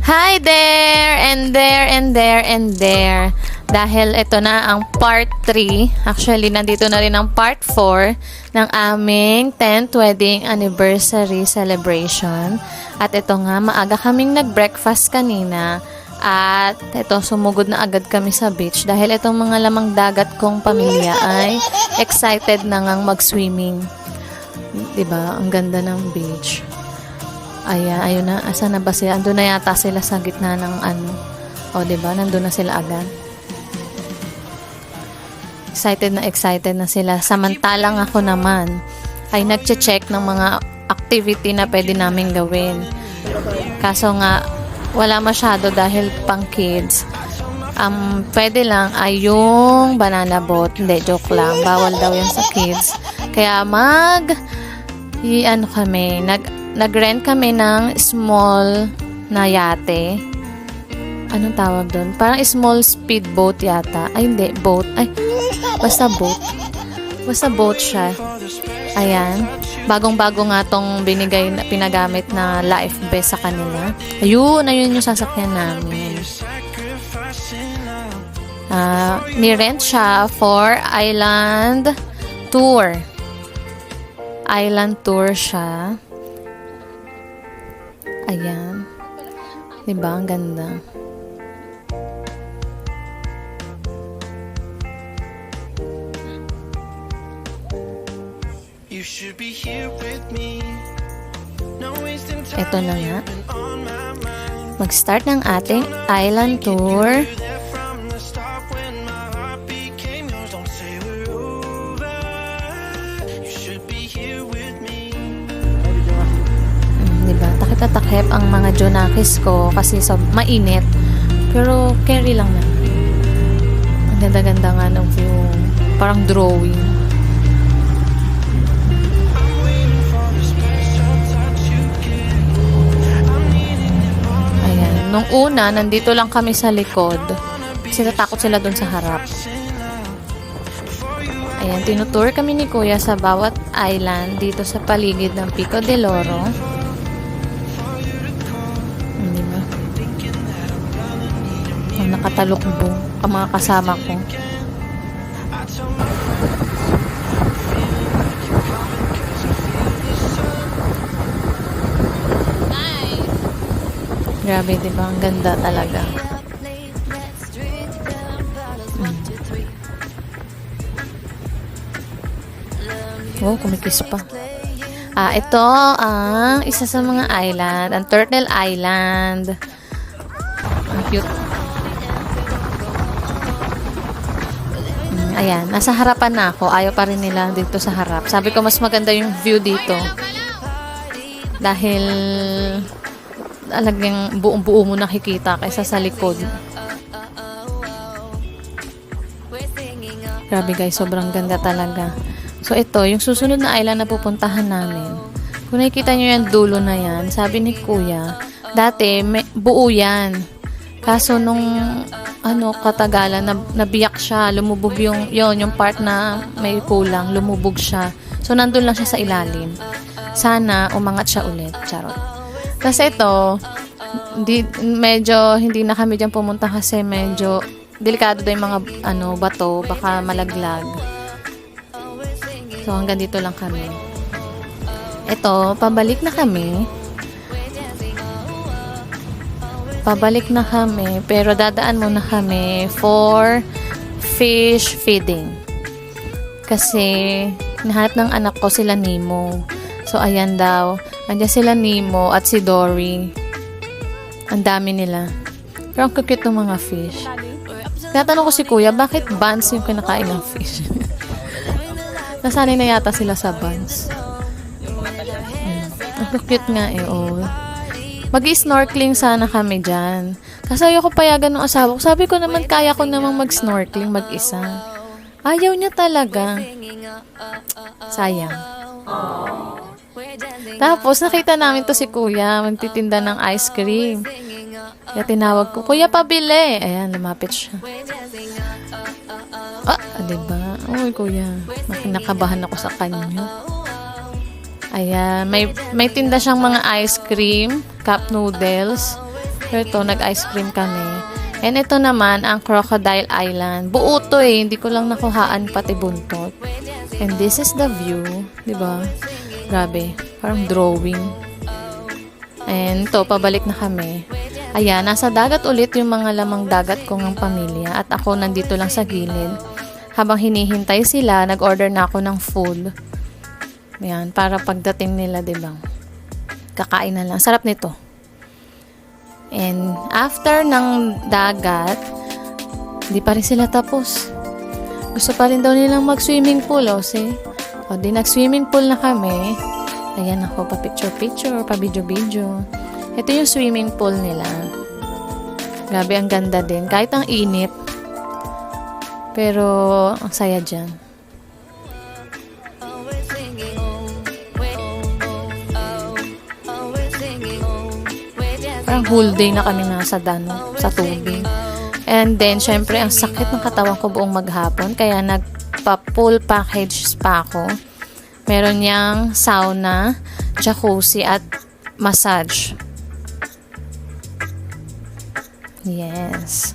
Hi there! And there, and there, and there. Dahil ito na ang part 3. Actually, nandito na rin ang part 4 ng aming 10th wedding anniversary celebration. At ito nga, maaga kaming nag-breakfast kanina. At ito, sumugod na agad kami sa beach. Dahil itong mga lamang dagat kong pamilya ay excited na ngang mag-swimming. Diba? Ang ganda ng beach. Ayan, ayun na. Asa na ba sila? Andun na yata sila sa gitna ng ano. O, diba? Nandun na sila agad. Excited na sila. Samantalang ako naman ay nagche-check ng mga activity na pwede namin gawin. Kaso nga, wala masyado dahil pang kids. Pwede lang ay yung banana boat. Hindi, joke lang. Bawal daw yan sa kids. Kaya nag-rent kami ng small na yate. Anong tawag doon? Parang small speedboat yata. Ay, hindi. Boat. Ay, basta boat. Basta boat siya. Ayan. Bagong-bago nga tong pinagamit na life vest sa kanila. Ayun yung sasakyan namin. Ni-rent siya for island tour. Island tour siya. Ayan. Diba? Ang ganda. Ito na nga. Mag-start ng ating island tour. Diba? Takip ang mga Jonakis ko kasi mainit. Pero carry lang na. Ang ganda-ganda nga ng view. Parang drawing. Nung una, nandito lang kami sa likod. Kasi natakot sila dun sa harap. Ayan, tinutour kami ni Kuya sa bawat island dito sa paligid ng Pico del Oro. Hindi ba? Ang nakatalukbong ang mga kasama ko. Grabe, diba? Ang ganda talaga. Oh, kumikis pa. Ito ang isa sa mga island. Ang Turtle Island. Ang cute. Ayan, nasa harapan na ako. Ayaw pa rin nila dito sa harap. Sabi ko, mas maganda yung view dito. Dahil talagang buong-buo mo nakikita kaysa sa likod. Grabe guys, sobrang ganda talaga. So ito, yung susunod na island na pupuntahan namin. Kung nakikita nyo yung dulo na yan, sabi ni Kuya, dati buo yan. Kaso nung katagalan, nabiyak siya, lumubog yung part na may kulang, lumubog siya. So nandun lang siya sa ilalim. Sana umangat siya ulit. Charot. Kasi ito, medyo hindi na kami dyan pumunta kasi medyo delikado daw yung mga bato, baka malaglag. So hanggang dito lang kami. Ito, pabalik na kami. Pero dadaan muna kami for fish feeding. Kasi nahanap ng anak ko sila Nemo. So ayan daw. Andiyan sila Nemo at si Dory. Ang dami nila. Pero ang cute ng mga fish. Natanong ko si Kuya, bakit buns yung kinakain ng fish? Nasanay na yata sila sa buns. Ang cute nga eh, oh. Mag-snorkeling sana kami dyan. Kasi ayoko payagan ng asawa ko. Sabi ko naman, kaya ko namang mag-snorkeling mag-isa. Ayaw niya talaga. Sayang. Tapos, nakita namin to si Kuya, magtitinda ng ice cream. Kaya tinawag ko, Kuya, pabili. Ayan, lumapit siya. Diba? Uy, Kuya, nakinakabahan ako sa kanya. Ayan, may tinda siyang mga ice cream, cup noodles. Pero ito, nag-ice cream kami. And ito naman, ang Crocodile Island. Buo to eh. Hindi ko lang nakuhaan pati buntot. And this is the view. Diba? Grabe. Parang drawing. And to, pabalik na kami. Ayan, nasa dagat ulit yung mga lamang dagat kong ang pamilya. At ako nandito lang sa gilid. Habang hinihintay sila, nag-order na ako ng food. Ayan, para pagdating nila, diba? Kakain na lang. Sarap nito. And after ng dagat, hindi pa rin sila tapos. Gusto pa rin daw nilang mag-swimming pool, o see? O di nag-swimming pool na kami. Ayan ako, pa-picture-picture, pa-video-video. Ito yung swimming pool nila. Grabe, ang ganda din. Kahit ang init. Pero, ang saya dyan. Parang whole day na kami nasa sa tubig. And then, syempre, ang sakit ng katawan ko buong maghapon. Kaya nagpa-full package spa ako. Meron niyang sauna, jacuzzi, at massage. Yes.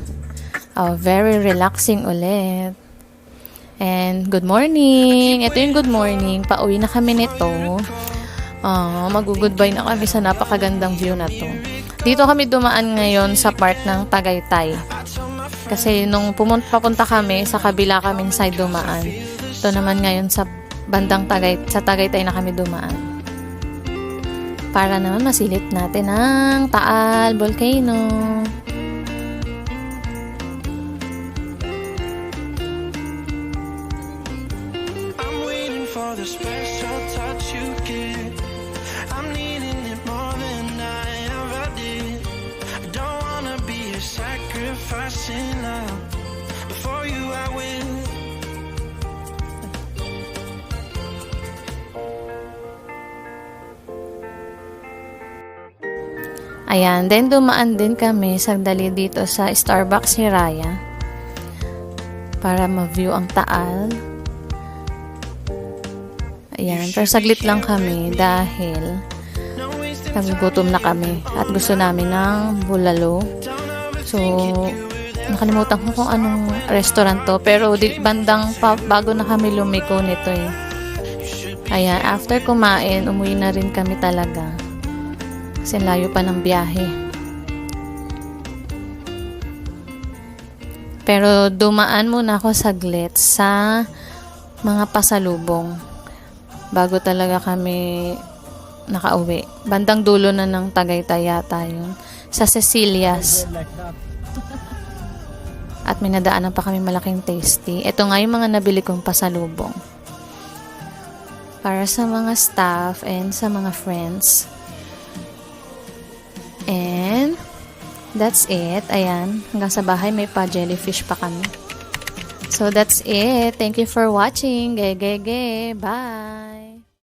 Oh, very relaxing ulit. And good morning. Ito yung good morning. Pauwi na kami nito. Mag-goodbye na kami sa napakagandang view na to. Dito kami dumaan ngayon sa part ng Tagaytay. Kasi nung papunta kami, sa kabila kaming side dumaan. Ito naman ngayon sa bandang Tagaytay na kami dumaan. Para naman masilip natin ang Taal Volcano. I'm waiting for the special touch you give. I'm needing it more than I ever did. I don't wanna be a sacrifice in love. Before you I will. Ayan, then dumaan din kami sandali dito sa Starbucks Hiraya para ma-view ang Taal. Ayan, pero saglit lang kami dahil nagugutom na kami at gusto namin ng bulalo. So, nakalimutan ko kung anong restaurant to, pero bandang bago na kami lumiko nito eh. Ayan, after kumain, umuwi na rin kami talaga. Kasi layo pa ng biyahe. Pero dumaan muna ako saglit sa mga pasalubong bago talaga kami nakauwi. Bandang dulo na ng Tagaytay yata yun. Sa Cecilia's. At may nadaanan pa kami malaking tasty. Ito nga yung mga nabili kong pasalubong. Para sa mga staff and sa mga friends. And that's it. Ayan. Hanggang sa bahay may pa-jellyfish pa kami. So that's it. Thank you for watching. Bye.